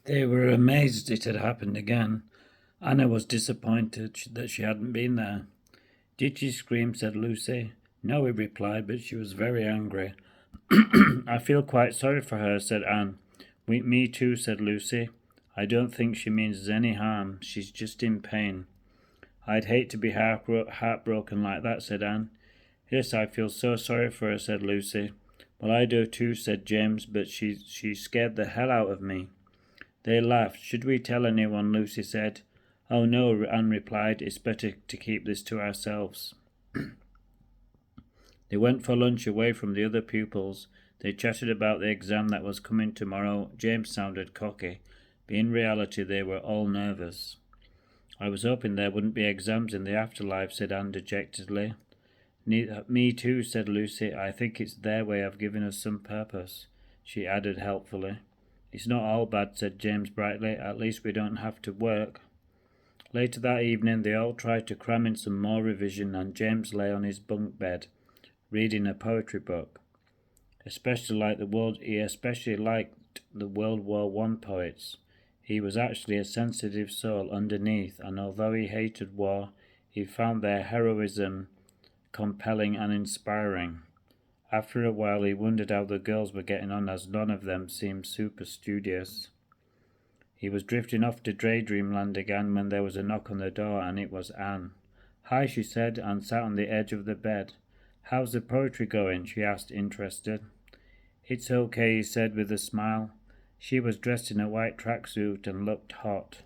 They were amazed it had happened again. Anna was disappointed that she hadn't been there. "Did she scream?" said Lucy. "No," he replied, but she was very angry. "I feel quite sorry for her," said Anne. Me too," said Lucy. "I don't think she means any harm. She's just in pain." "I'd hate to be heartbroken like that," said Anne. "Yes, I feel so sorry for her," said Lucy. "Well, I do too," said James, "but she scared the hell out of me." They laughed. "Should we tell anyone?" Lucy said. "Oh no," Anne replied. "It's better to keep this to ourselves." They went for lunch away from the other pupils. They chatted about the exam that was coming tomorrow. James sounded cocky, but in reality they were all nervous. "I was hoping there wouldn't be exams in the afterlife," said Anne dejectedly. Me too," said Lucy. "I think it's their way of giving us some purpose," she added helpfully. "It's not all bad," said James brightly. "At least we don't have to work." Later that evening they all tried to cram in some more revision, and James lay on his bunk bed, reading a poetry book. He especially liked the World War One poets. He was actually a sensitive soul underneath, and although he hated war, he found their heroism compelling and inspiring. After a while he wondered how the girls were getting on, as none of them seemed super studious. He was drifting off to daydreamland again when there was a knock on the door, and it was Anne. "Hi," she said, and sat on the edge of the bed. "How's the poetry going?" she asked, interested. "It's okay," he said with a smile. She was dressed in a white tracksuit and looked hot.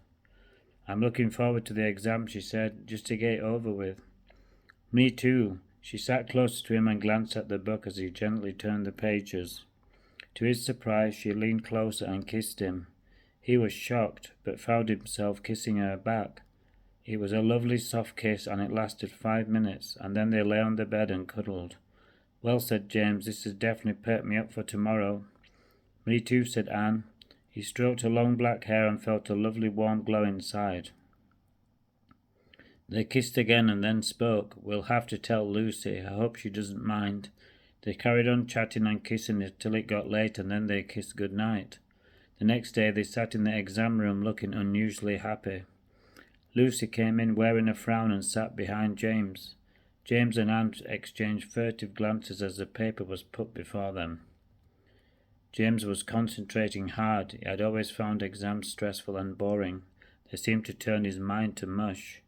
"I'm looking forward to the exam," she said, "just to get it over with." "Me too." She sat closer to him and glanced at the book as he gently turned the pages. To his surprise, she leaned closer and kissed him. He was shocked, but found himself kissing her back. It was a lovely soft kiss, and it lasted 5 minutes, and then they lay on the bed and cuddled. "Well," said James, "this has definitely perked me up for tomorrow." "Me too," said Anne. He stroked her long black hair and felt a lovely warm glow inside. They kissed again and then spoke. "We'll have to tell Lucy. I hope she doesn't mind." They carried on chatting and kissing till it got late, and then they kissed good night. The next day they sat in the exam room looking unusually happy. Lucy came in wearing a frown and sat behind James. James and Anne exchanged furtive glances as the paper was put before them. James was concentrating hard. He had always found exams stressful and boring. They seemed to turn his mind to mush.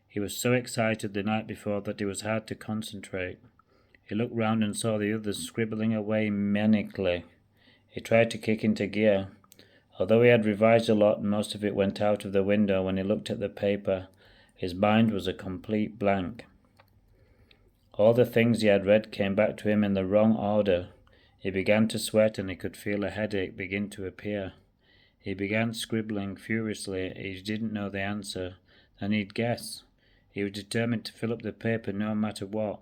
He was so excited the night before that it was hard to concentrate. He looked round and saw the others scribbling away manically. He tried to kick into gear. Although he had revised a lot, most of it went out of the window when he looked at the paper. His mind was a complete blank. All the things he had read came back to him in the wrong order. He began to sweat and he could feel a headache begin to appear. He began scribbling furiously. He didn't know the answer. Then he'd guess. He was determined to fill up the paper no matter what.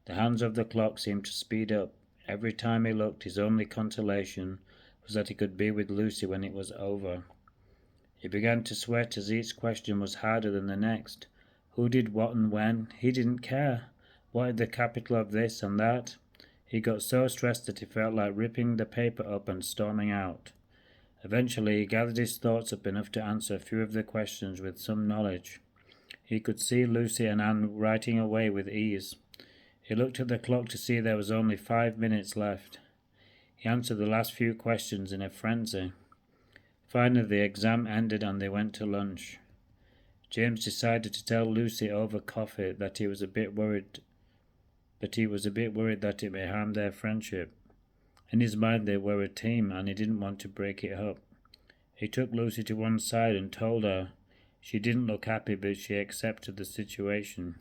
The hands of the clock seemed to speed up. Every time he looked, his only consolation was that he could be with Lucy when it was over. He began to sweat as each question was harder than the next. Who did what and when? He didn't care. What is the capital of this and that? He got so stressed that he felt like ripping the paper up and storming out. Eventually he gathered his thoughts up enough to answer a few of the questions with some knowledge. He could see Lucy and Anne writing away with ease. He looked at the clock to see there was only 5 minutes left. He answered the last few questions in a frenzy. Finally the exam ended and they went to lunch. James decided to tell Lucy over coffee that he was a bit worried that it may harm their friendship. In his mind they were a team and he didn't want to break it up. He took Lucy to one side and told her. She didn't look happy, but she accepted the situation.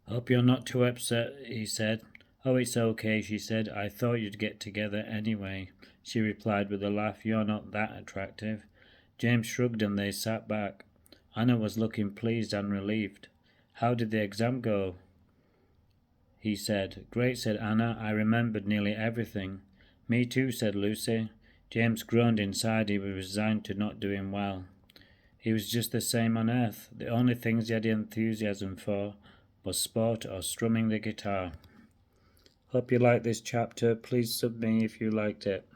"Hope you're not too upset," he said. "Oh, it's okay," she said. "I thought you'd get together anyway," she replied with a laugh. "You're not that attractive." James shrugged and they sat back. Anna was looking pleased and relieved. "How did the exam go?" he said. "Great," said Anna. "I remembered nearly everything." "Me too," said Lucy. James groaned inside. He was resigned to not doing well. He was just the same on Earth. The only things he had enthusiasm for was sport or strumming the guitar. Hope you liked this chapter. Please sub me if you liked it.